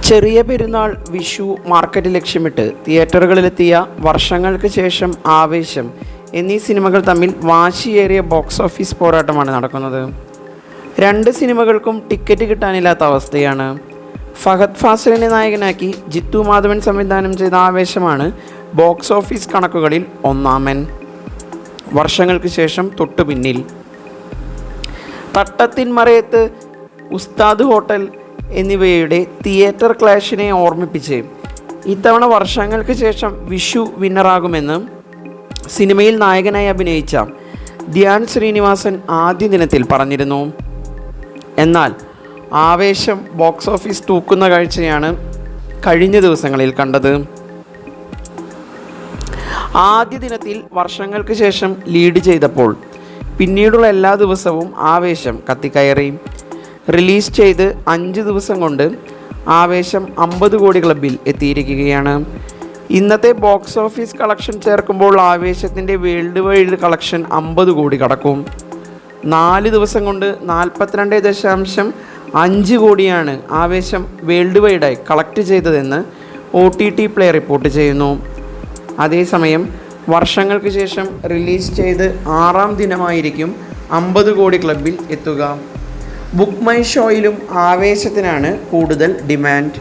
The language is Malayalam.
ചെറിയ പെരുന്നാൾ, വിഷു, മാർക്കറ്റ് ലക്ഷ്യമിട്ട് തിയേറ്ററുകളിലെത്തിയ വർഷങ്ങൾക്ക് ശേഷം ആവേശം എന്നീ സിനിമകൾ തമ്മിൽ വാശിയേറിയ ബോക്സ് ഓഫീസ് പോരാട്ടമാണ് നടക്കുന്നത്. രണ്ട് സിനിമകൾക്കും ടിക്കറ്റ് കിട്ടാനില്ലാത്ത അവസ്ഥയാണ്. ഫഹദ് ഫാസിലിനെ നായകനാക്കി ജിത്തു മാധവൻ സംവിധാനം ചെയ്ത ആവേശമാണ് ബോക്സ് ഓഫീസ് കണക്കുകളിൽ ഒന്നാമൻ. വർഷങ്ങൾക്ക് ശേഷം തൊട്ടു പിന്നിൽ തട്ടത്തിൻ മറയത്ത്, ഉസ്താദ് ഹോട്ടൽ എന്നിവയുടെ തിയേറ്റർ ക്ലാഷിനെ ഓർമ്മിപ്പിച്ച് ഇത്തവണ വർഷങ്ങൾക്ക് ശേഷം വിഷു വിന്നറാകുമെന്ന് സിനിമയിൽ നായകനായി അഭിനയിച്ച ധ്യാൻ ശ്രീനിവാസൻ ആദ്യ ദിനത്തിൽ പറഞ്ഞിരുന്നു. എന്നാൽ ആവേശം ബോക്സ് ഓഫീസ് തൂക്കുന്ന കാഴ്ചയാണ് കഴിഞ്ഞ ദിവസങ്ങളിൽ കണ്ടത്. ആദ്യ ദിനത്തിൽ വർഷങ്ങൾക്ക് ശേഷം ലീഡ് ചെയ്തപ്പോൾ പിന്നീടുള്ള എല്ലാ ദിവസവും ആവേശം കത്തിക്കയറി. റിലീസ് ചെയ്ത് 5 ദിവസം കൊണ്ട് ആവേശം 50 കോടി ക്ലബിൽ എത്തിയിരിക്കുകയാണ്. ഇന്നത്തെ ബോക്സ് ഓഫീസ് കളക്ഷൻ ചേർക്കുമ്പോൾ ആവേശത്തിൻ്റെ വേൾഡ് വൈഡ് കളക്ഷൻ 50 കോടി കടക്കും. 4 ദിവസം കൊണ്ട് 42.5 കോടിയാണ് ആവേശം വേൾഡ് വൈഡായി കളക്ട് ചെയ്തതെന്ന് OTT പ്ലേ റിപ്പോർട്ട് ചെയ്യുന്നു. അതേസമയം വർഷങ്ങൾക്ക് ശേഷം റിലീസ് ചെയ്ത് 6ാം ദിനമായിരിക്കും 50 കോടി ക്ലബിൽ എത്തുക. ബുക്ക് മൈ ഷോയിലും ആവേശത്തിനാണ് കൂടുതൽ ഡിമാൻഡ്.